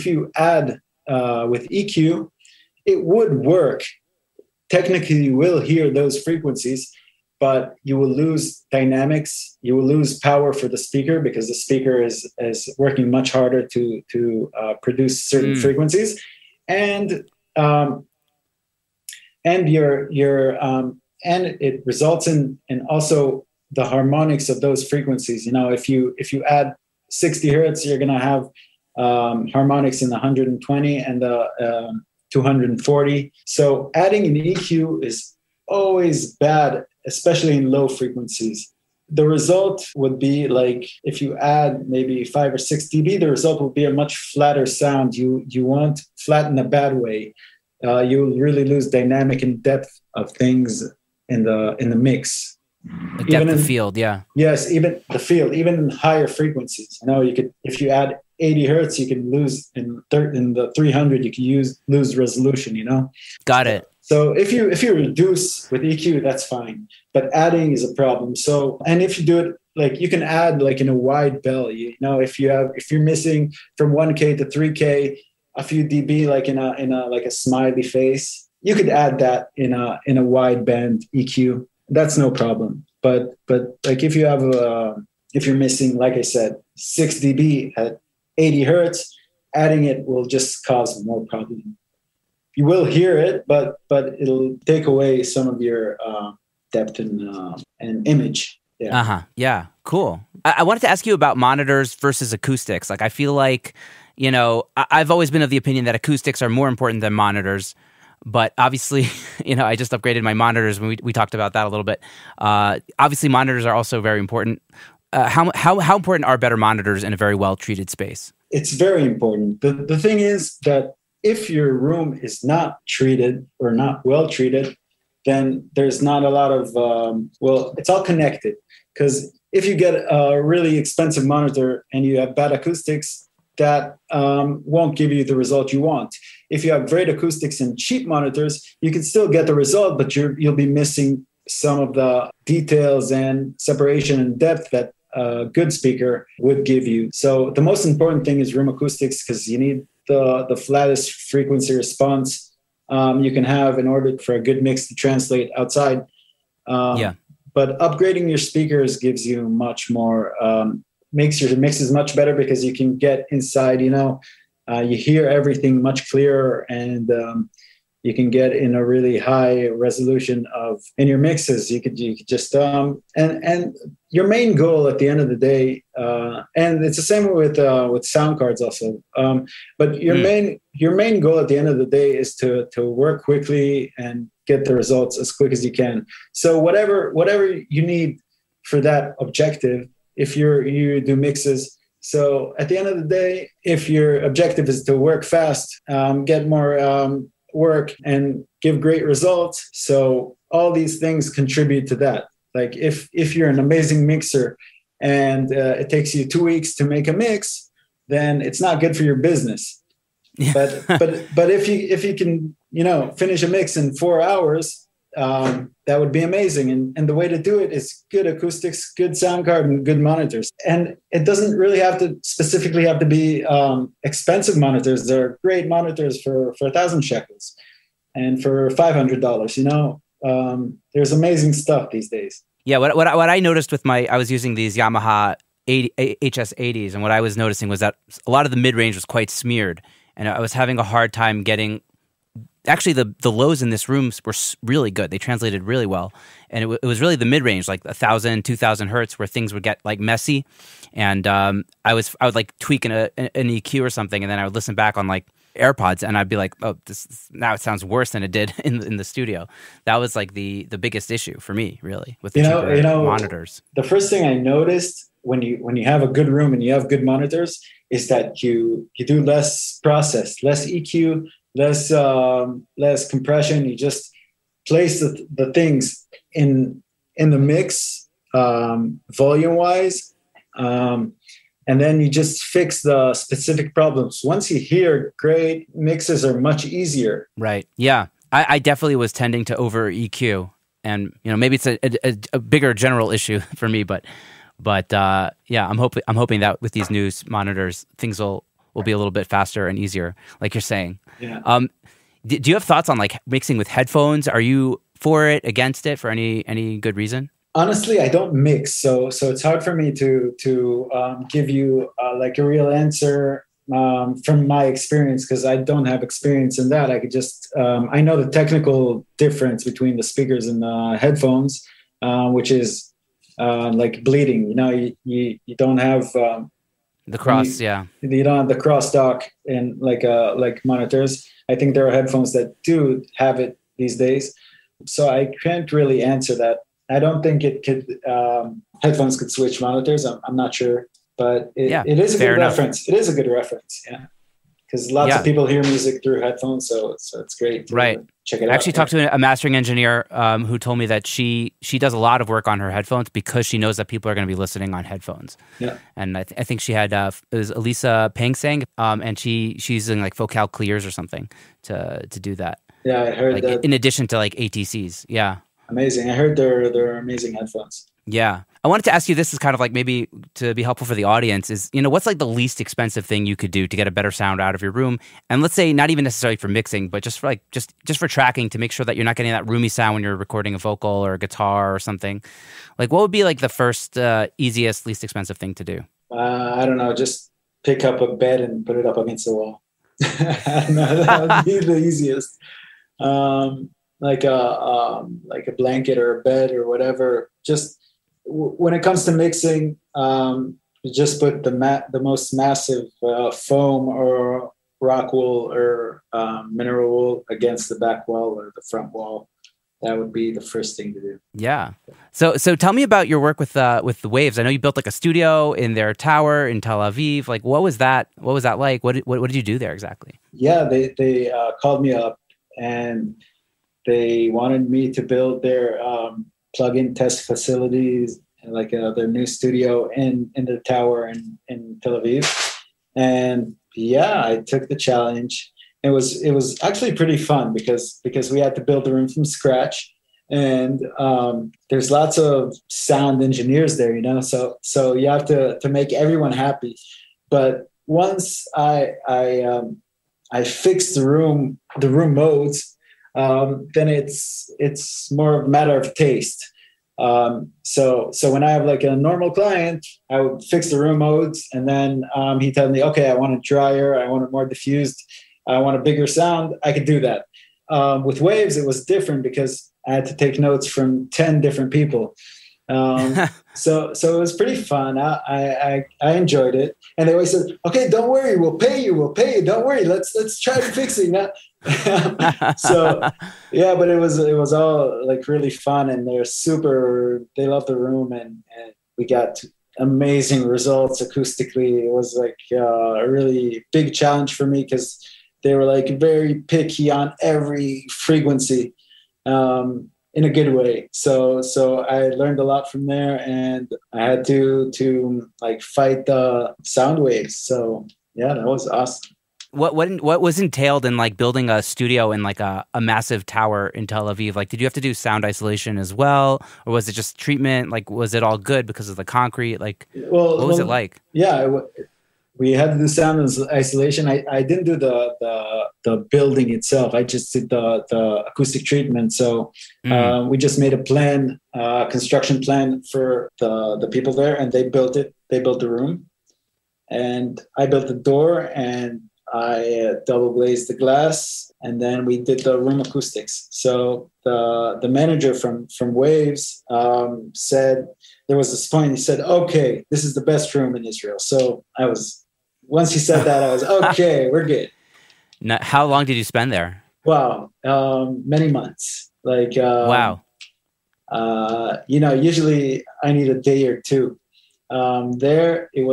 if you add with EQ, it would work. Technically, you will hear those frequencies, but you will lose dynamics. You will lose power for the speaker because the speaker is working much harder to produce certain frequencies, and it results in also the harmonics of those frequencies. If you add 60 hertz, you're going to have harmonics in the 120 and the 240. So adding an EQ is always bad, especially in low frequencies. The result would be like if you add maybe 5 or 6 dB, the result will be a much flatter sound. You won't flat in a bad way. You'll really lose dynamic and depth of things in the mix. The depth of field, yeah. Yes, even the field, even in higher frequencies. You could, if you add 80 hertz, you can lose in the 300. You can lose resolution. Got it. So if you reduce with EQ, that's fine, but adding is a problem. So, and if you do it like you can add like in a wide bell, if you're missing from 1K to 3K, a few dB, like in a like a smiley face, you could add that in a wide band EQ. That's no problem. But like if you're missing, like I said, 6 dB at 80 hertz, adding it will just cause more problem. You will hear it, but it'll take away some of your depth and image. Yeah. Yeah. Cool. I wanted to ask you about monitors versus acoustics. Like I feel like, I've always been of the opinion that acoustics are more important than monitors. But obviously, I just upgraded my monitors when we talked about that a little bit. Obviously, monitors are also very important. How important are better monitors in a very well-treated space? It's very important. The thing is that if your room is not treated or not well-treated, then there's not a lot of, it's all connected. Because if you get a really expensive monitor and you have bad acoustics, that won't give you the result you want. If you have great acoustics and cheap monitors, you can still get the result, but you'll be missing some of the details and separation and depth that a good speaker would give you. So the most important thing is room acoustics because you need the flattest frequency response you can have in order for a good mix to translate outside. But upgrading your speakers gives you much more, makes your mixes much better because you can get inside, you hear everything much clearer and you can get in a really high resolution in your mixes. You could just, and your main goal at the end of the day, and it's the same with sound cards also. But your main goal at the end of the day is to work quickly and get the results as quick as you can. So whatever you need for that objective, if you do mixes. So at the end of the day, if your objective is to work fast, get more work and give great results. So all these things contribute to that. Like if you're an amazing mixer and it takes you 2 weeks to make a mix, then it's not good for your business. Yeah. But if you can, finish a mix in 4 hours, that would be amazing. And the way to do it is good acoustics, good sound card, and good monitors. And it doesn't really specifically have to be expensive monitors. There are great monitors for 1,000 shekels and for $500. There's amazing stuff these days. Yeah, what I noticed with I was using these Yamaha HS80s, and what I was noticing was that a lot of the mid-range was quite smeared, and I was having a hard time getting. Actually, the lows in this room were really good. They translated really well. And it was really the mid-range, like 1,000, 2,000 hertz, where things would get like messy. And I would like tweak an EQ or something, and then I would listen back on like AirPods, and I'd be like, oh, now it sounds worse than it did in the studio. That was like the biggest issue for me, really, with the cheaper monitors. The first thing I noticed when you have a good room and you have good monitors is that you do less process, less EQ, less compression. You just place the things in the mix volume wise, and then you just fix the specific problems. Once you hear great, mixes are much easier. Right. Yeah. I definitely was tending to over EQ, and maybe it's a bigger general issue for me, but yeah, I'm hoping that with these new monitors things will will be a little bit faster and easier, like you're saying. Yeah. Do you have thoughts on like mixing with headphones? Are you for it, against it, for any good reason? Honestly, I don't mix, so it's hard for me to give you like a real answer from my experience, because I don't have experience in that. I could just I know the technical difference between the speakers and the headphones, which is like bleeding. You don't have The cross, yeah. You don't have the cross dock and like monitors. I think there are headphones that do have it these days, so I can't really answer that. I don't think it could. Headphones could switch monitors. I'm not sure, but it is a good reference. It is a good reference, yeah. Because lots of people hear music through headphones, so it's great to check it out. I actually talked to a mastering engineer who told me that she does a lot of work on her headphones because she knows that people are going to be listening on headphones. Yeah, and I think she had it was Elisa Pangsang, and she's using like Focal Clears or something to do that. Yeah, I heard like, that. In addition to like ATCs, yeah. Amazing. I heard they're amazing headphones. Yeah. I wanted to ask you, this is kind of like maybe to be helpful for the audience, is, what's like the least expensive thing you could do to get a better sound out of your room? And let's say not even necessarily for mixing, but just for like just for tracking, to make sure that you're not getting that roomy sound when you're recording a vocal or a guitar or something. Like, what would be like the first easiest, least expensive thing to do? I don't know. Just pick up a bed and put it up against the wall. I don't know. That would be the easiest. Like a blanket or a bed or whatever. Just when it comes to mixing, you just put the most massive foam or rock wool or mineral wool against the back wall or the front wall. That would be the first thing to do. Yeah. So tell me about your work with the Waves. I know you built like a studio in their tower in Tel Aviv. Like, what was that? What was that like? What did you do there exactly? Yeah, they called me up and they wanted me to build their plug-in test facilities, like their new studio in the tower in Tel Aviv. And yeah, I took the challenge. It was actually pretty fun because we had to build the room from scratch, and there's lots of sound engineers there, so you have to make everyone happy. But once I fixed the room modes, then it's more of a matter of taste. So when I have like a normal client, I would fix the room modes, and then he tells me, okay, I want it drier, I want it more diffused, I want a bigger sound. I could do that. With Waves, it was different because I had to take notes from 10 different people. So it was pretty fun. I enjoyed it, and they always said, "Okay, don't worry, we'll pay you. Don't worry. Let's try fixing that." So yeah, but it was all like really fun, and they loved the room, and we got amazing results acoustically. It was like a really big challenge for me because they were like very picky on every frequency. In a good way. So I learned a lot from there, and I had to like fight the sound waves. So yeah, that was awesome. What was entailed in like building a studio in like a massive tower in Tel Aviv? Like, did you have to do sound isolation as well, or was it just treatment? Like, was it all good because of the concrete? Like, what was it like? Yeah, we had to do sound isolation. I didn't do the building itself. I just did the acoustic treatment. So we just made a plan, construction plan for the people there, and they built it. They built the room, and I built the door, and I double glazed the glass, and then we did the room acoustics. So the manager from Waves said, there was this point, he said, okay, this is the best room in Israel. So once he said that, I was, okay, we're good. Now, how long did you spend there? Wow. Many months. Like, wow. Usually I need a day or two. There, it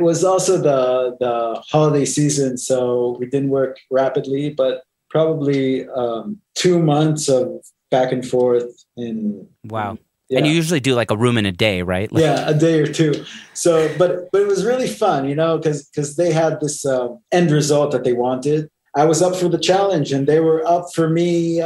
was also the holiday season, so we didn't work rapidly, but probably 2 months of back and forth. Wow. Yeah. And you usually do like a room in a day, right? Like, yeah, a day or two. So, but it was really fun, because they had this end result that they wanted. I was up for the challenge, and they were up for me,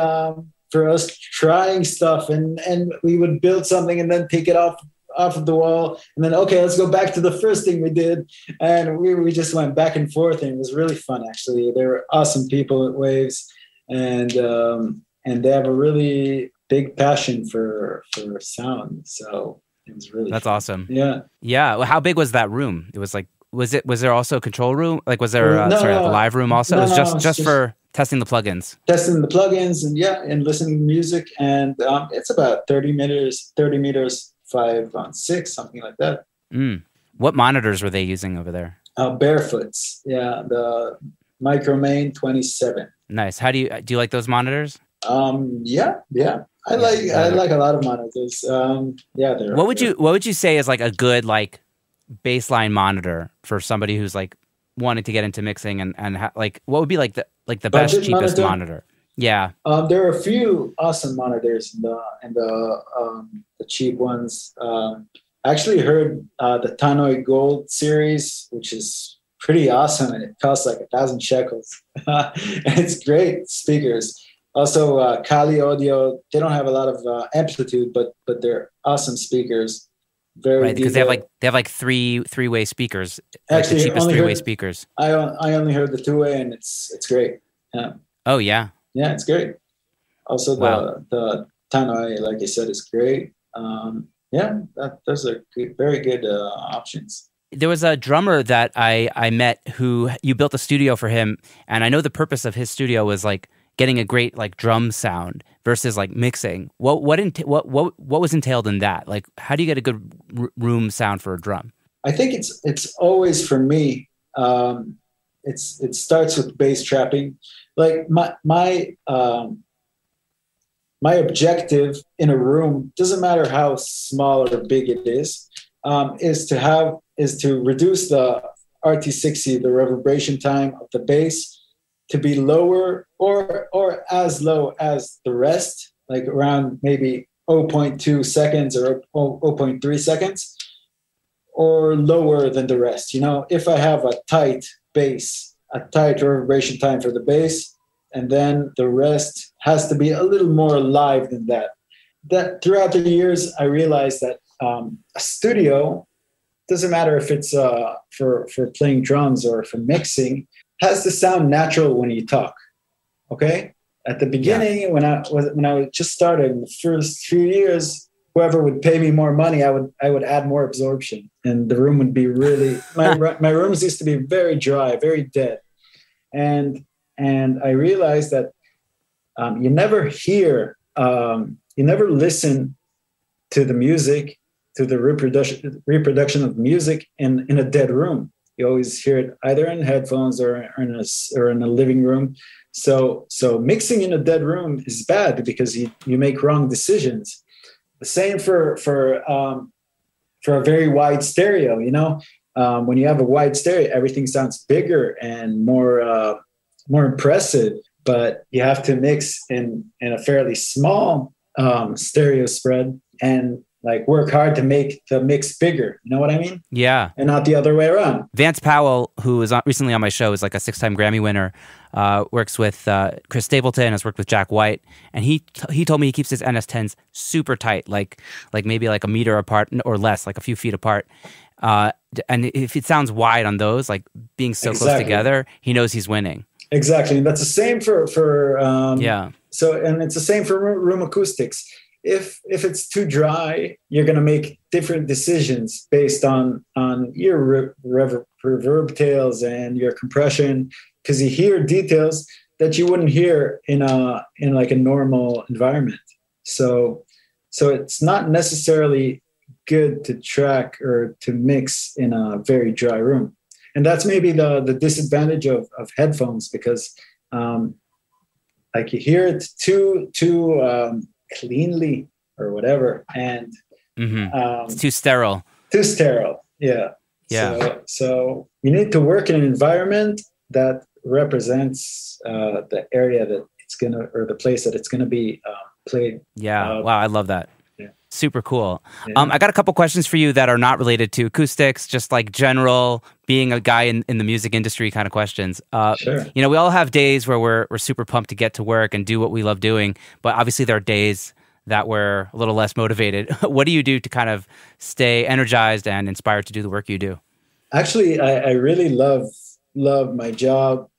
for us trying stuff, and we would build something and then take it off off of the wall, and then okay, let's go back to the first thing we did, and we just went back and forth, and it was really fun. Actually, they were awesome people at Waves, and they have a really big passion for sound. So it was really that's fun. Awesome. Yeah. Well, how big was that room? It was like was there also a control room? Like was there No, a live room also? No, It was no, just for testing the plugins. Testing the plugins and listening to music, and it's about 30 meters, 5-on-6, something like that. What monitors were they using over there? Barefoots, the Micromain 27. Nice. How do you like those monitors? Yeah. I like a lot of monitors. What would you say is like a good like baseline monitor for somebody who's like wanting to get into mixing and like what would be like the best cheapest monitor? Yeah. There are a few awesome monitors in the cheap ones. I actually heard the Tannoy Gold series, which is pretty awesome, and it costs like 1,000 shekels. And it's great speakers. Also, Kali Audio, they don't have a lot of amplitude, but they're awesome speakers. Very right, because they have like three-way speakers. Actually, like the cheapest three-way speakers. I only heard the two-way, and it's great. Yeah. Oh yeah. Yeah, it's great. Also, the Tannoy, like you said, is great. Those are very good options. There was a drummer that I met who you built a studio for him, and I know the purpose of his studio was like getting a great like drum sound versus like mixing. What was entailed in that? Like, how do you get a good room sound for a drum? I think it's always for me. It starts with bass trapping. Like my objective in a room, doesn't matter how small or big it is to reduce the RT60, the reverberation time of the bass, to be lower or as low as the rest, like around maybe 0.2 seconds or 0.3 seconds, or lower than the rest. If I have a tight bass, a tight reverberation time for the bass, and then the rest has to be a little more live than that. That throughout the years, I realized that a studio, doesn't matter if it's for playing drums or for mixing, has to sound natural when you talk. Okay? At the beginning, when I just started in the first few years, whoever would pay me more money, I would add more absorption, and the room would be really. My rooms used to be very dry, very dead, and I realized that you never listen to the music, to the reproduction of music in a dead room. You always hear it either in headphones or in a living room. So mixing in a dead room is bad because you make wrong decisions. The same for a very wide stereo. When you have a wide stereo, everything sounds bigger and more impressive. But you have to mix in a fairly small stereo spread and like work hard to make the mix bigger. You know what I mean? Yeah. And not the other way around. Vance Powell, who was recently on my show, is like a 6-time Grammy winner, works with Chris Stapleton, has worked with Jack White. And he told me he keeps his NS10s super tight, like maybe like a meter apart or less, like a few feet apart. And if it sounds wide on those, like being so close together, he knows he's winning. Exactly. And that's the same for yeah. So, and it's the same for room acoustics. If it's too dry, you're going to make different decisions based on your reverb tails and your compression, because you hear details that you wouldn't hear in like a normal environment. So it's not necessarily good to track or to mix in a very dry room. And that's maybe the disadvantage of headphones, because like you hear it too cleanly or whatever, and it's too sterile. Yeah. Yeah. So you need to work in an environment that represents the area that it's gonna, or the place that it's gonna be played. Yeah. Wow, I love that. Yeah. Super cool. Yeah. I got a couple questions for you that are not related to acoustics, just like general being a guy in the music industry kind of questions. Sure. We all have days where we're super pumped to get to work and do what we love doing, but obviously there are days that we're a little less motivated. What do you do to kind of stay energized and inspired to do the work you do? Actually, I really love my job.